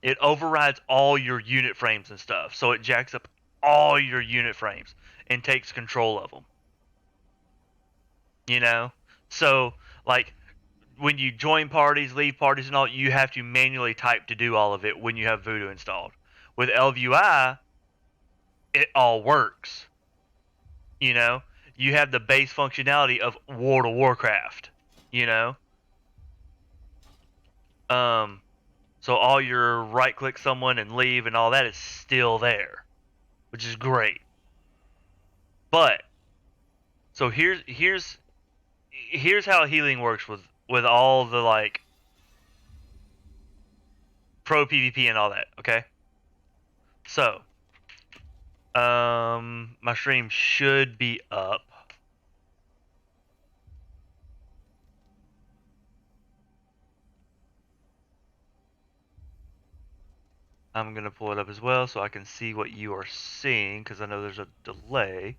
It overrides all your unit frames and stuff, so it jacks up all your unit frames and takes control of them. You know, so like when you join parties, leave parties, and all, you have to manually type to do all of it when you have Voodoo installed. With ElvUI, it all works. You know, you have the base functionality of World of Warcraft. You know, um, so all your right click someone and leave and all that is still there, which is great. But so here's how healing works with all the like pro PvP and all that. Okay, so my stream should be up. I'm gonna pull it up as well so I can see what you are seeing because I know there's a delay.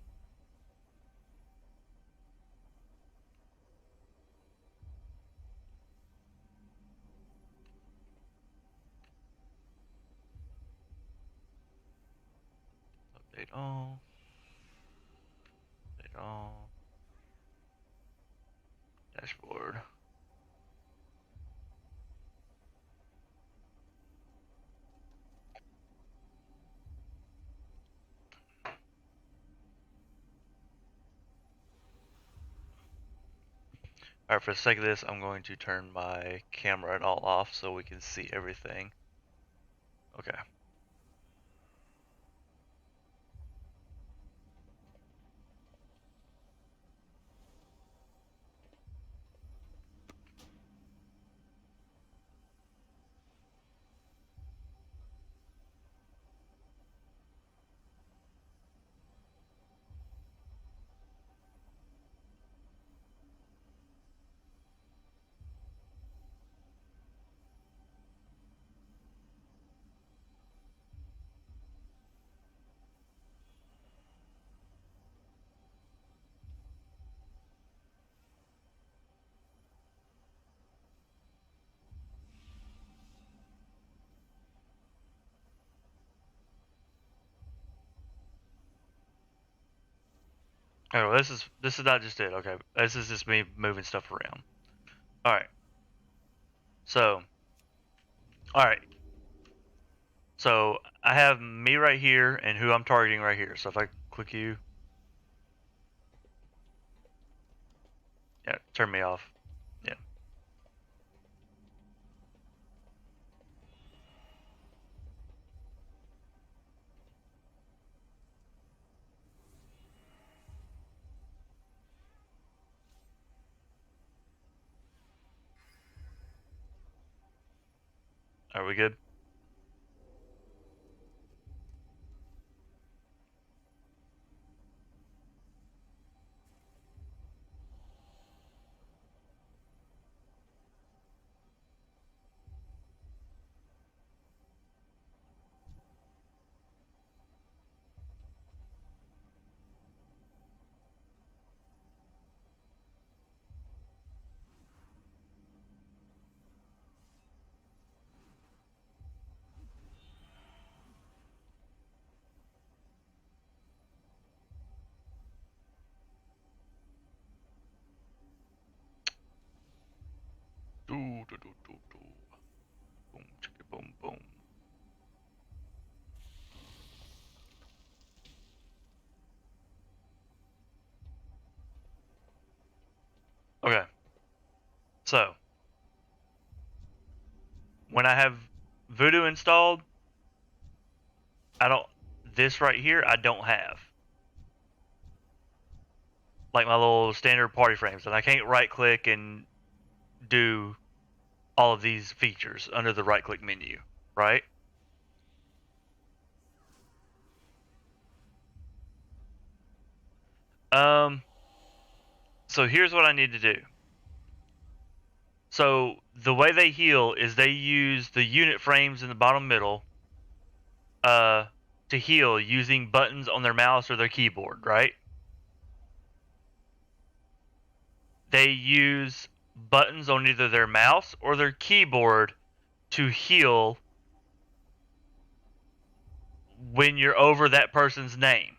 Update all. Update all. Dashboard. Alright, for the sake of this, I'm going to turn my camera and all off so we can see everything. Okay. Oh, well, this is not just it. Okay, this is just me moving stuff around. All right. So, all right. So I have me right here and who I'm targeting right here. So if I click you, yeah, turn me off. Yeah. Are we good? Do do do do do. Boom chicka boom boom. Okay. So when I have Voodoo installed, I don't. This right here, I don't have. Like my little standard party frames, and I can't right click and do all of these features under the right click menu, right? So here's what I need to do. So the way they heal is they use the unit frames in the bottom middle to heal using buttons on their mouse or their keyboard, right? They use buttons on either their mouse or their keyboard to heal when you're over that person's name.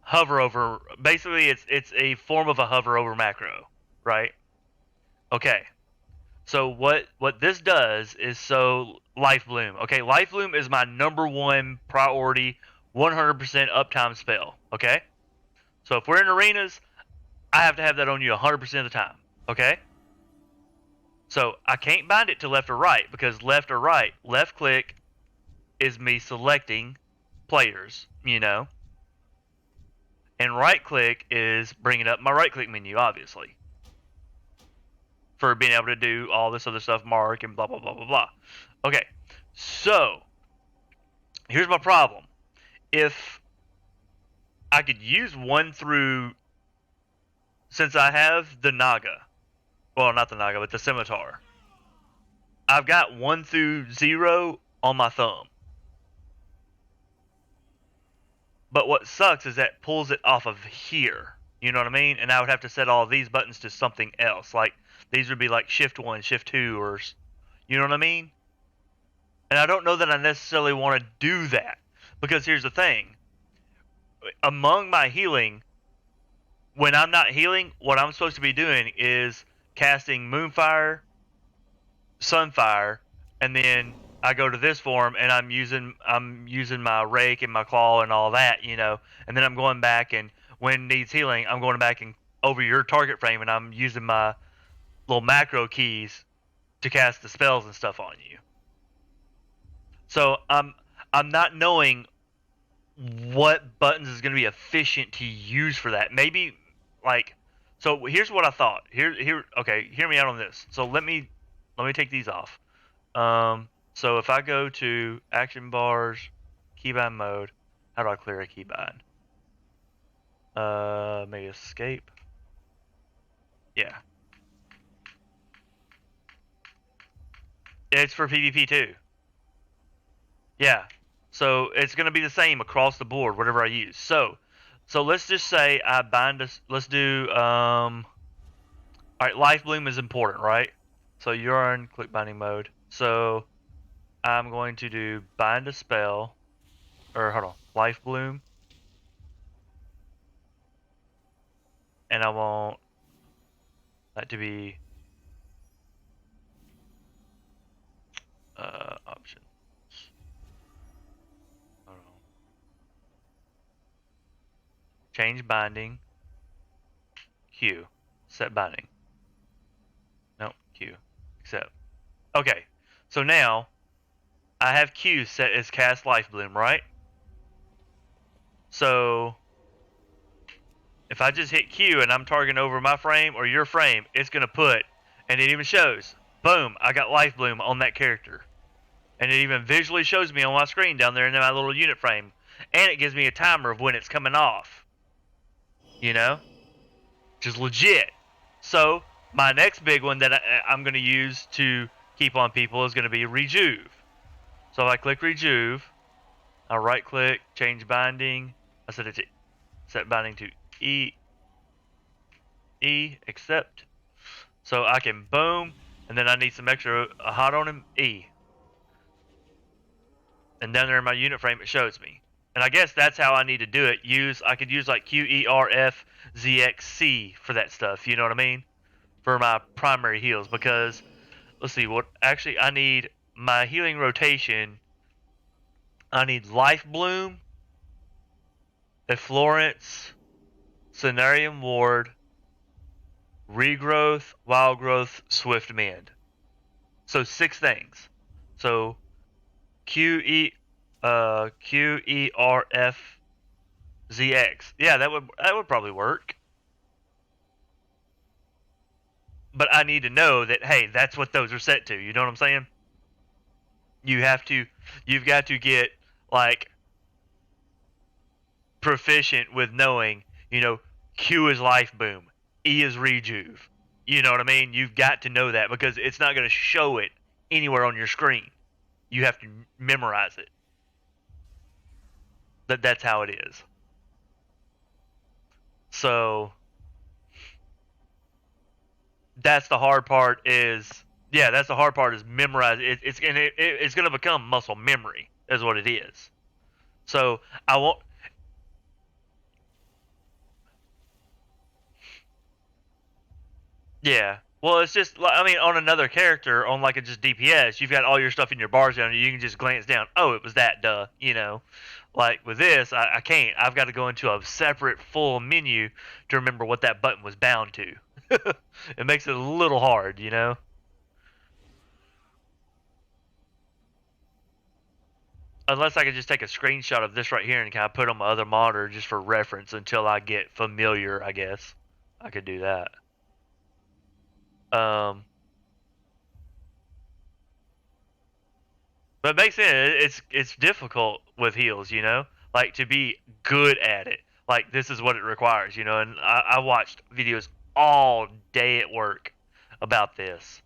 Hover over, basically it's a form of a hover over macro, right? Okay. So what this does is, so Life Bloom. Okay, Life Bloom is my number one priority 100% uptime spell, okay? So if we're in arenas, I have to have that on you 100% of the time, okay? So I can't bind it to left or right, because left or right, left click is me selecting players, and right click is bringing up my right click menu, obviously, for being able to do all this other stuff, mark and blah blah blah blah blah. Okay, so here's my problem. If I could use 1 through, since I have the Naga, well, not the Naga, but the Scimitar, I've got 1 through 0 on my thumb. But what sucks is that pulls it off of here. You know what I mean? And I would have to set all these buttons to something else. Like, these would be like shift 1, shift 2, or, you know what I mean? And I don't know that I necessarily want to do that. Because here's the thing. Among my healing, when I'm not healing, what I'm supposed to be doing is casting Moonfire, Sunfire, and then I go to this form and I'm using my rake and my claw and all that, and then I'm going back, and when needs healing, I'm going back and over your target frame, and I'm using my little macro keys to cast the spells and stuff on you. So I'm not knowing what buttons is going to be efficient to use for that. Maybe so here's what I thought. Okay, hear me out on this. So let me take these off. So if I go to action bars, keybind mode, how do I clear a keybind? Maybe escape. Yeah. It's for PvP too. Yeah. So it's going to be the same across the board, whatever I use. So let's just say I bind us. Let's do, all right, Life Bloom is important, right? So you're in click binding mode. So I'm going to do bind a spell, or hold on, Life Bloom. And I want that to be options. Hold on. Change binding. Q. Set binding. Nope, Q. Accept. Okay. So now I have Q set as cast Life Bloom, right? So if I just hit Q and I'm targeting over my frame or your frame, it's going to put, and it even shows, boom, I got Life Bloom on that character. And it even visually shows me on my screen down there in my little unit frame. And it gives me a timer of when it's coming off. Which is legit. So my next big one that I'm going to use to keep on people is going to be Rejuve. So if I click Rejuve, I'll right click, change binding. I set it to set binding to E, accept. So I can boom, and then I need some extra hot on him, E. And down there in my unit frame, it shows me. And I guess that's how I need to do it. I could use like QERFZXC for that stuff. You know what I mean? For my primary heals, because let's see what actually I need. My healing rotation. I need Life Bloom, Efflorence, Cenarium Ward, Regrowth, Wild Growth, Swift Mend. So 6 things. So QERFZX. Yeah, that would probably work. But I need to know that, hey, that's what those are set to. You know what I'm saying? You've got to get like proficient with knowing, Q is Life Boom, E is Rejuve. You know what I mean? You've got to know that, because it's not going to show it anywhere on your screen. You have to memorize it. That's how it is. So that's the hard part, is Yeah, that's the hard part is memorize. It's gonna become muscle memory, is what it is. So I won't. Yeah. Well, it's just I mean, on another character, on like a just DPS, you've got all your stuff in your bars down, and you can just glance down. Oh, it was that, duh. You know, like with this, I can't. I've got to go into a separate full menu to remember what that button was bound to. It makes it a little hard, you know. Unless I could just take a screenshot of this right here and kind of put on my other monitor just for reference until I get familiar, I guess. I could do that. Um, but it makes sense. It's difficult with heals, you know, like to be good at it. Like this is what it requires, you know. And I watched videos all day at work about this,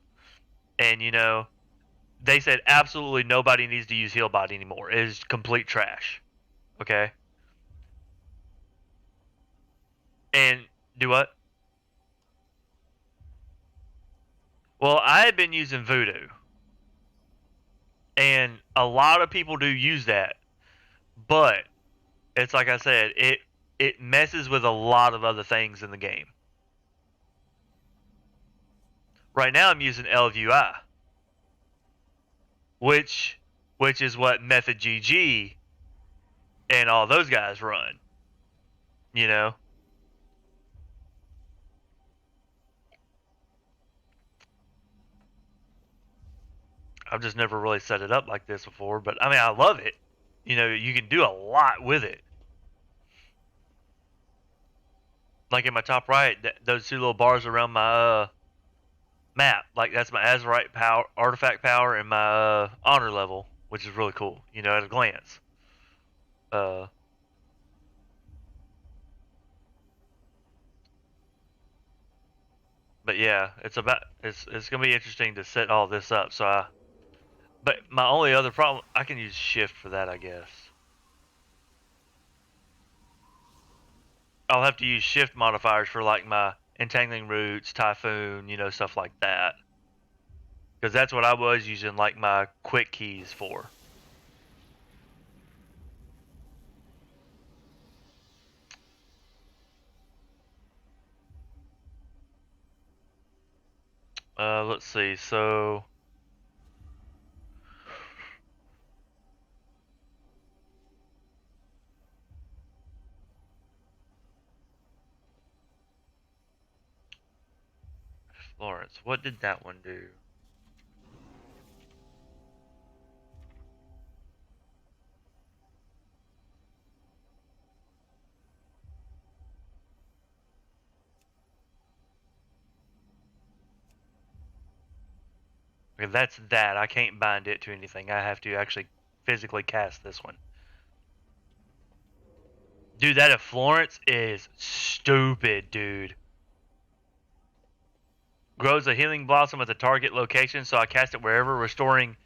and you know, they said absolutely nobody needs to use Healbot anymore. It is complete trash. Okay, and do what? Well, I had been using Voodoo, and a lot of people do use that, but it's like I said, it messes with a lot of other things in the game. Right now, I'm using LVUI, which which is what Method GG and all those guys run. You know, I've just never really set it up like this before, but I mean, I love it. You know, you can do a lot with it. Like in my top right, those two little bars around my map, like that's my Azerite power, artifact power, and my honor level, which is really cool. You know, at a glance. Uh, but yeah, it's gonna be interesting to set all this up. But my only other problem, I can use shift for that, I guess. I'll have to use shift modifiers for like my entangling roots, typhoon, you know, stuff like that. Because that's what I was using like my quick keys for. Let's see. So Florence, what did that one do? Okay, that's that. I can't bind it to anything. I have to actually physically cast this one. Dude, that of Florence is stupid, dude. Grows a healing blossom at the target location, so I cast it wherever, restoring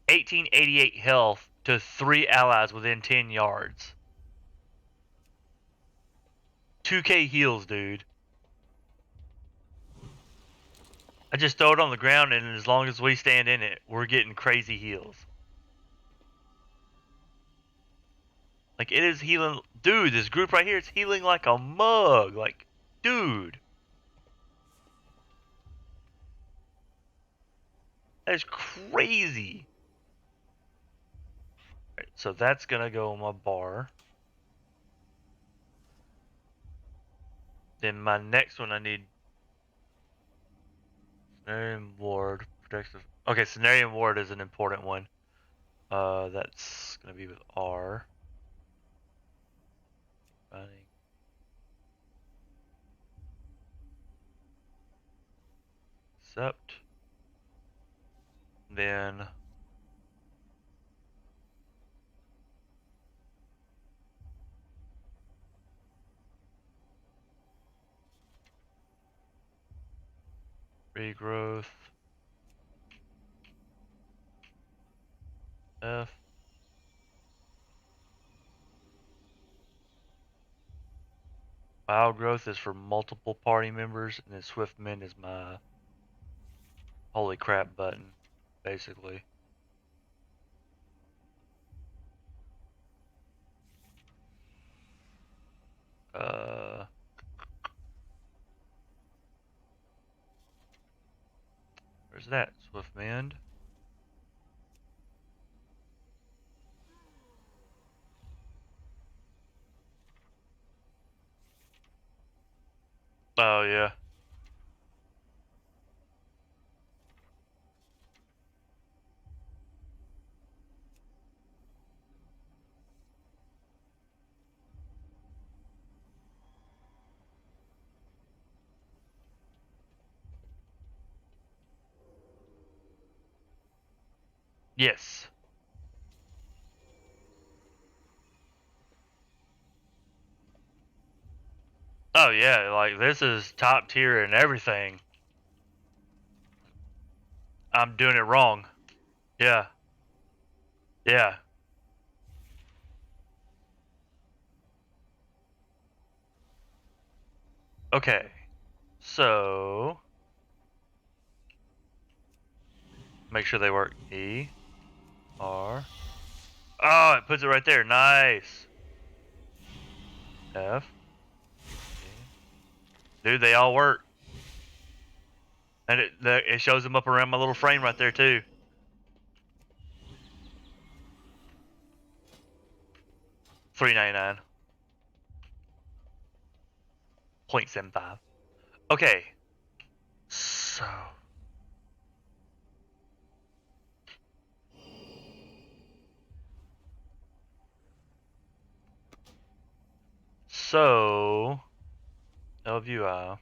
1888 health to 3 allies within 10 yards. 2k heals, dude. I just throw it on the ground, and as long as we stand in it, we're getting crazy heals. Like, it is healing. Dude, this group right here is healing like a mug. Like, dude. That is crazy. Right, so that's going to go on my bar. Then my next one I need Cenarian Ward. Protective. Okay, Cenarian Ward is an important one. That's going to be with R. Running. Accept. Then regrowth. F. Wild growth is for multiple party members, and then Swift Mend is my holy crap button, basically. Where's that? Swift Mend. Oh yeah. Yes. Oh yeah, like this is top tier and everything. I'm doing it wrong. Yeah. Yeah. Okay. So make sure they work. E R. Oh, it puts it right there. Nice. F. Dude, they all work. And it shows them up around my little frame right there too. $3.99. 0.75. Okay. So so LVI.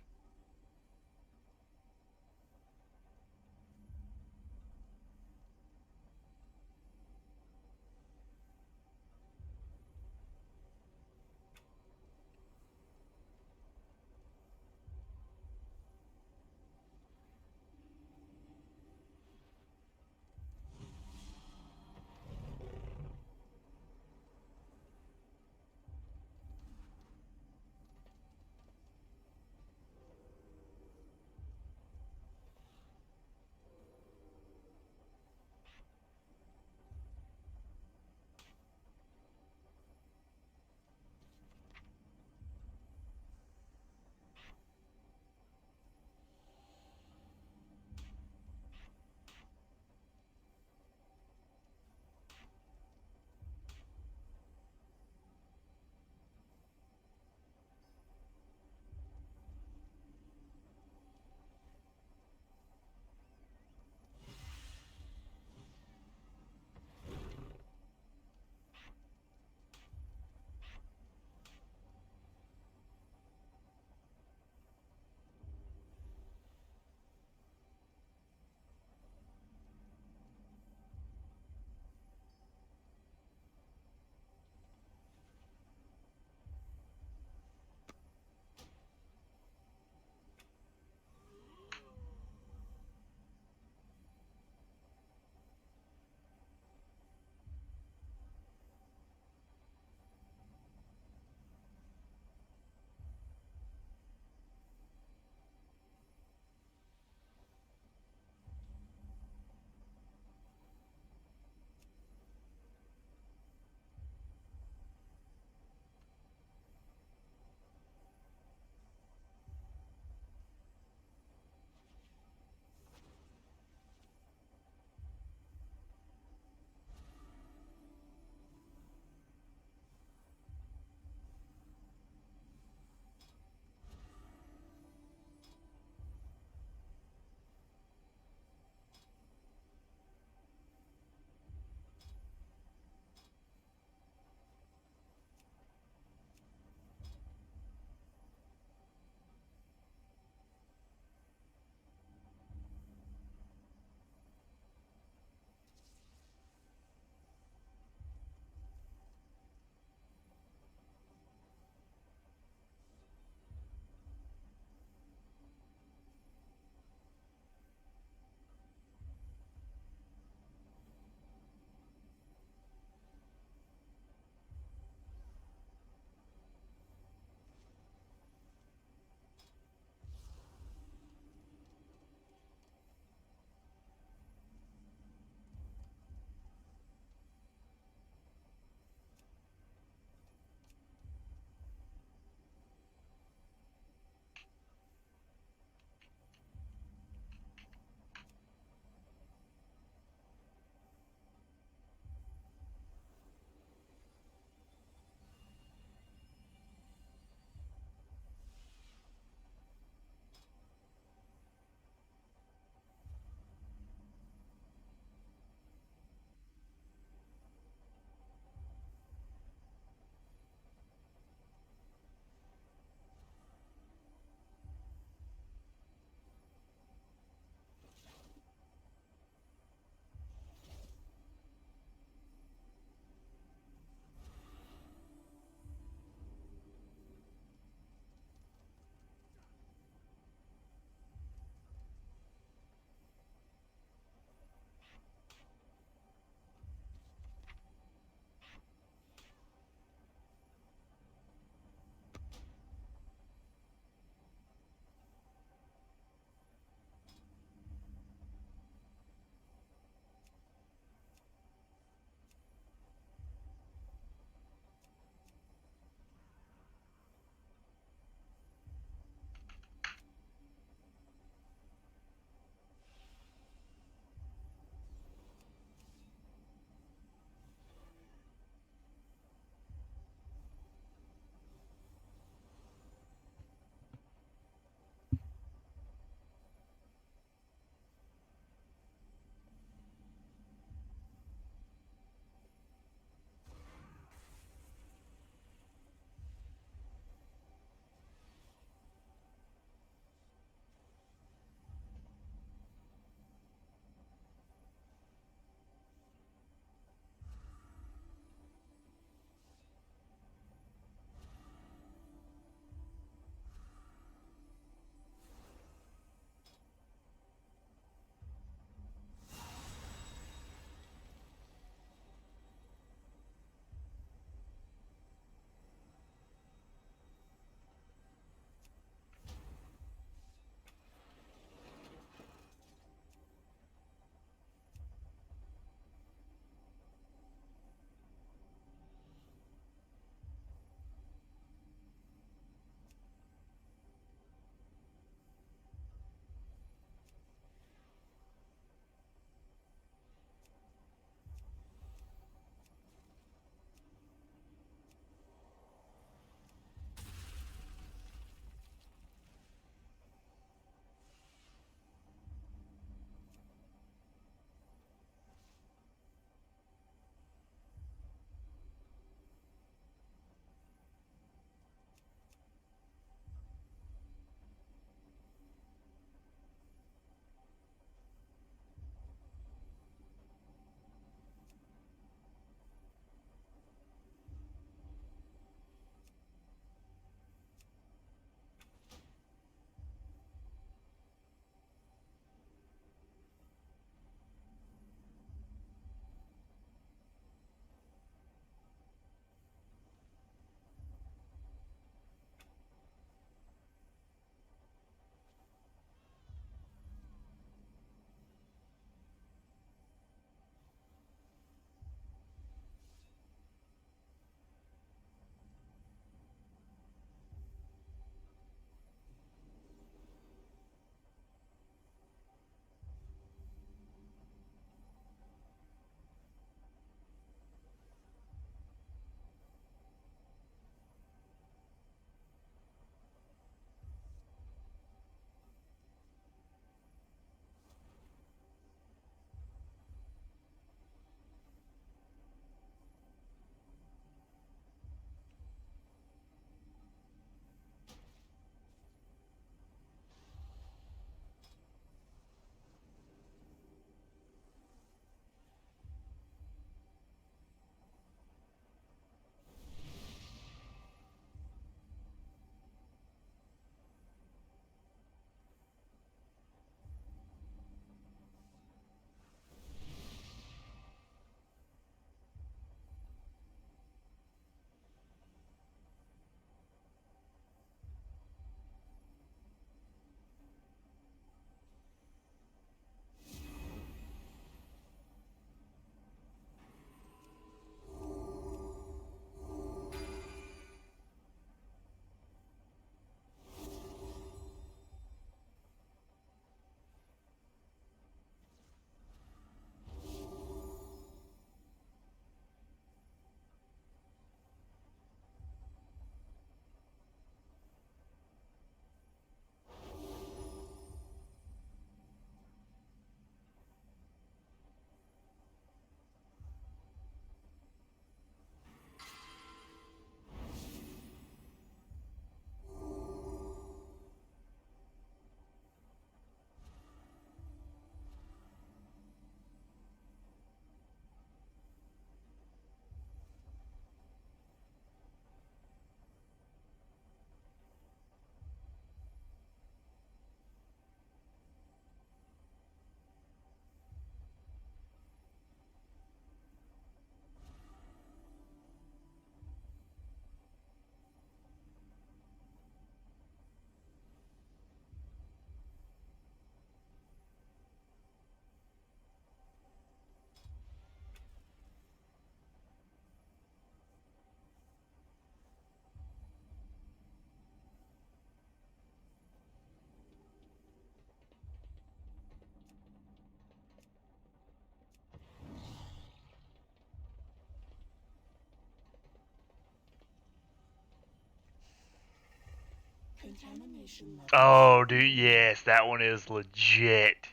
Oh, dude, yes, that one is legit.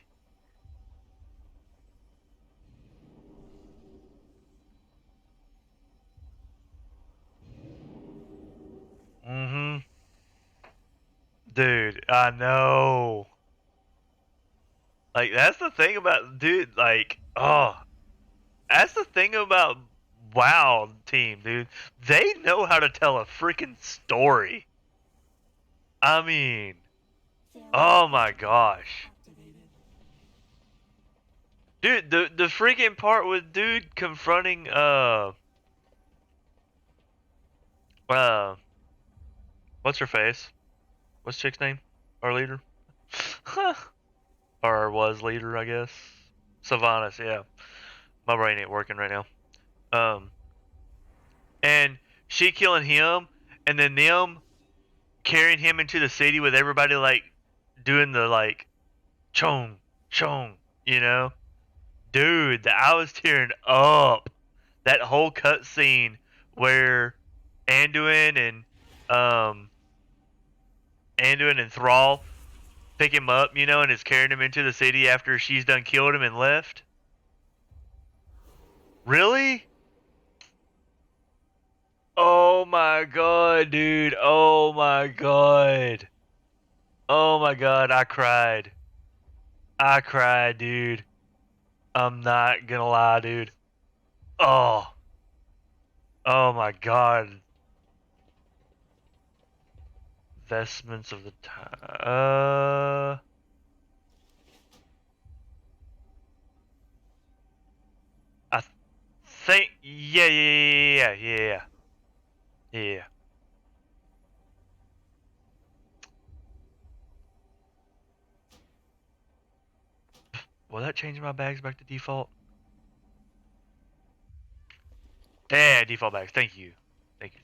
Mm-hmm. Dude, I know. Like, that's the thing about, dude, like, oh, that's the thing about WoW team, dude. They know how to tell a freaking story. I mean, oh my gosh. Dude, the freaking part with dude confronting uh what's her face? What's chick's name? Our leader? Or was leader, I guess. Sylvanas, yeah. My brain ain't working right now. Um and she killing him and then them carrying him into the city with everybody like doing the like chong chong, you know? Dude, I was tearing up. That whole cutscene where Anduin and um Anduin and Thrall pick him up, you know, and is carrying him into the city after she's done killed him and left. Really? Oh my god, dude. Oh my god. Oh my god, I cried. I cried, dude. I'm not gonna lie, dude. Oh. Oh my god. Vestments of the time. I think. Yeah. Will that change my bags back to default? Yeah, default bags. Thank you. Thank you.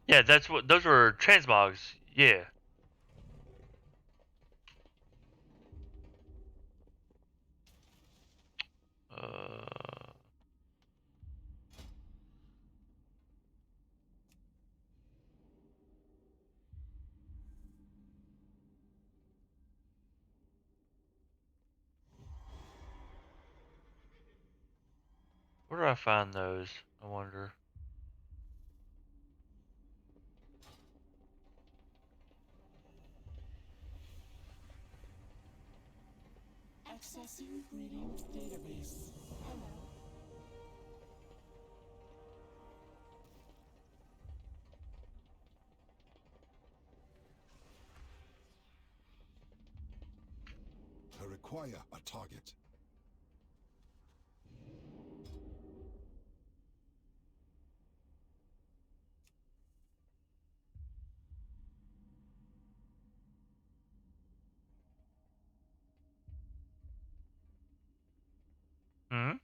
Yeah, that's what. Those were transmogs. Yeah. Uh. Where do I find those? I wonder. Accessing greetings database. Hello. I require a target. Hmm.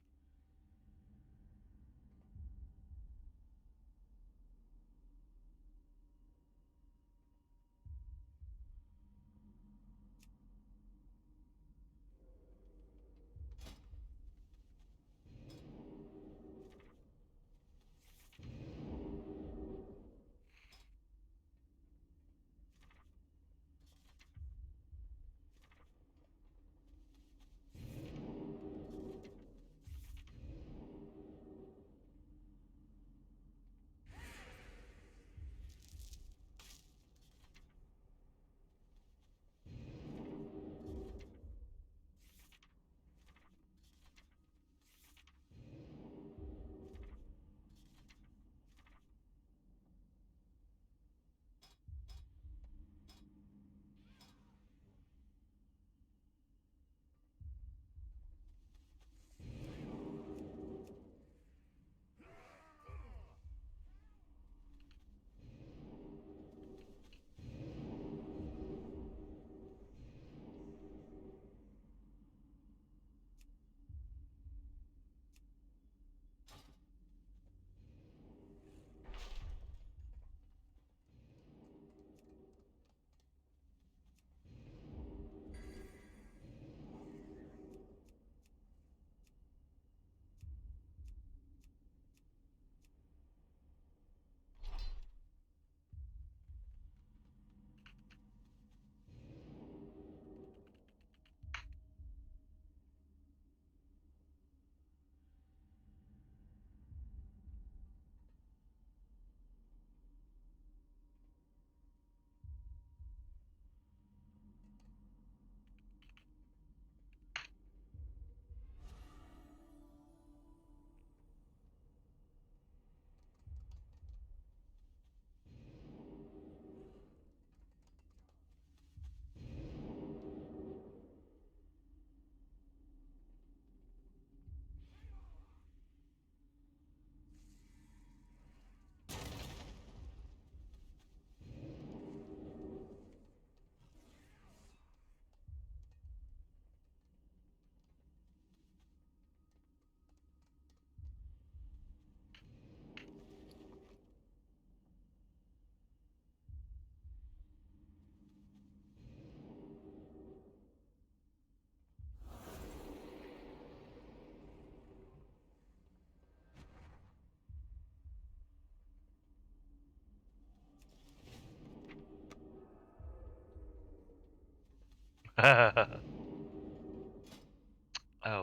Oh,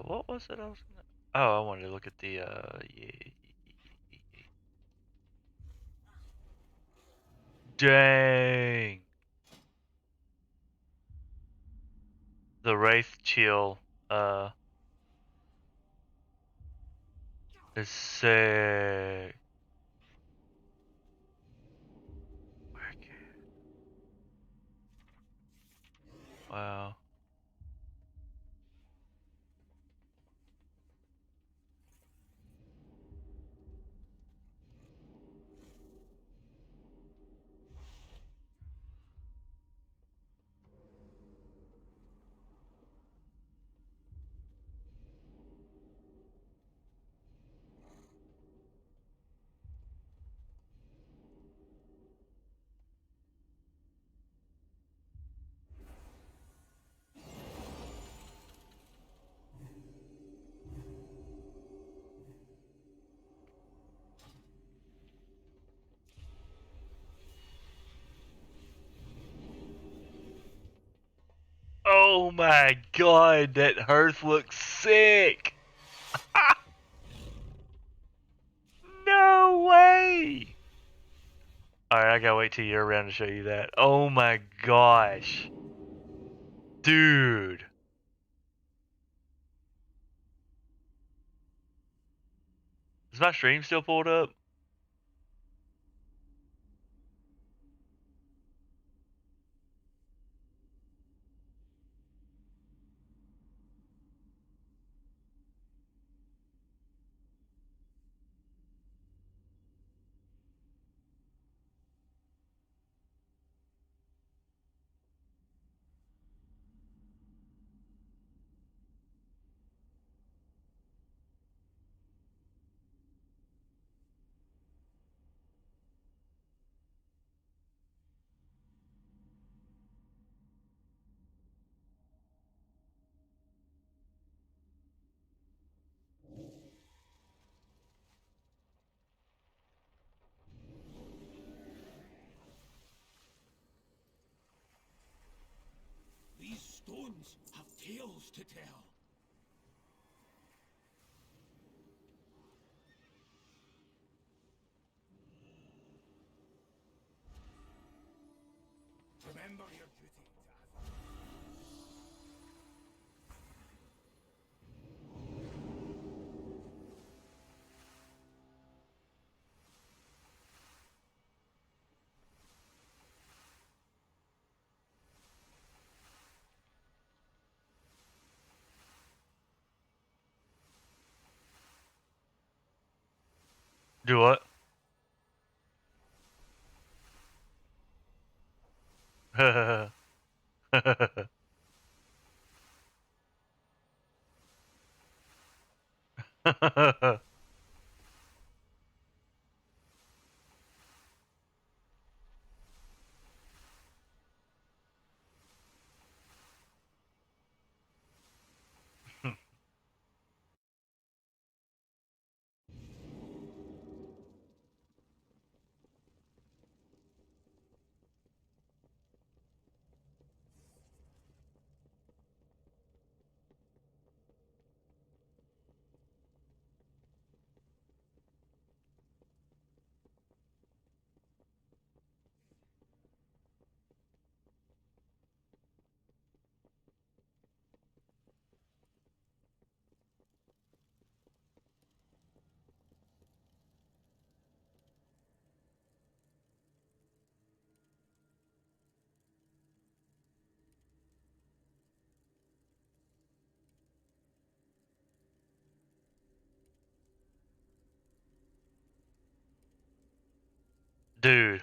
what was it? Oh, I wanted to look at the yeah. Dang. The Wraith Chill is sick. Wow. Oh my god, that hearth looks sick! No way! Alright, I gotta wait till you're around to show you that. Oh my gosh. Dude. Is my stream still pulled up? These stones have tales to tell. Remember your duty, Taz. Do what? Dude.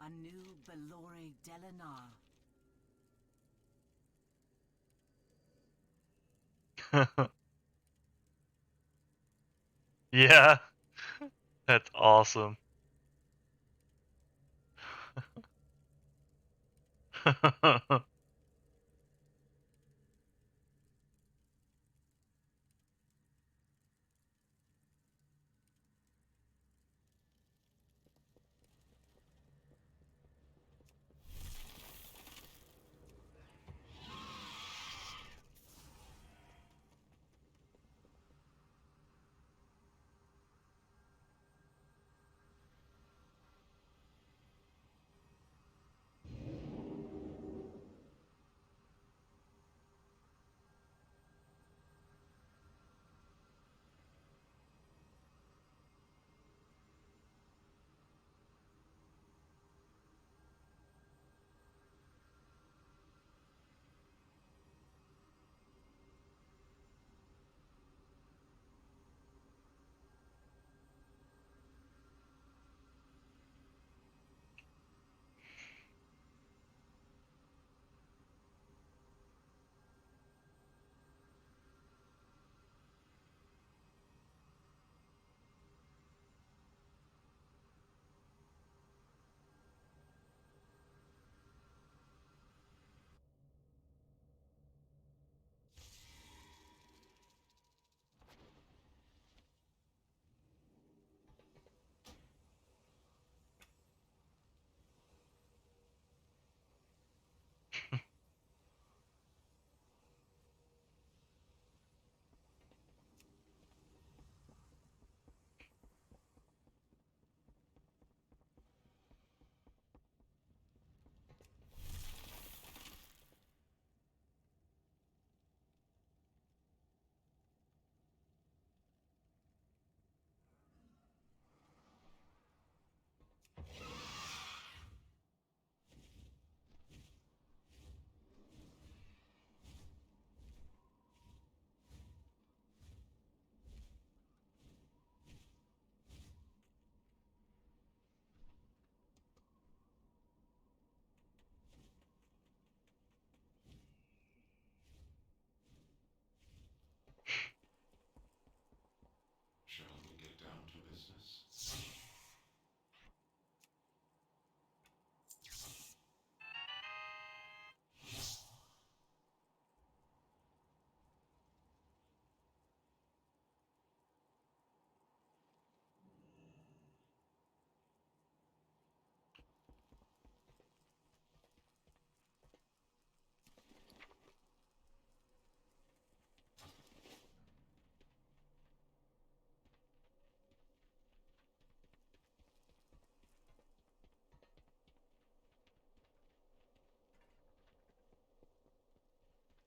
A new Belore Delanar. Yeah. That's awesome.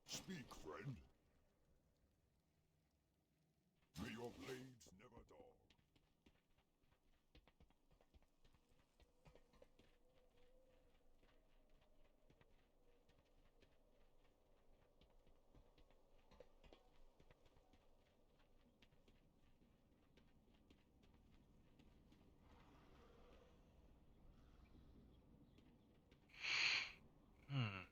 Speak, friend. May your blades never dull. Hmm.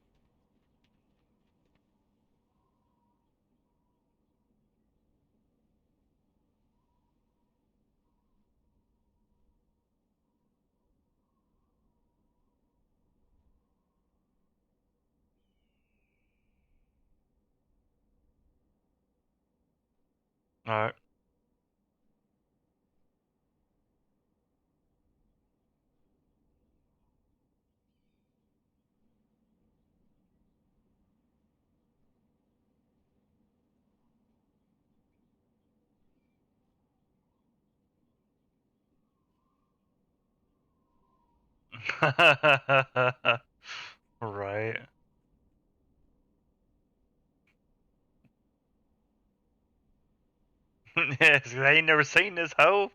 All right. Right. Yes, I ain't never seen this hoe.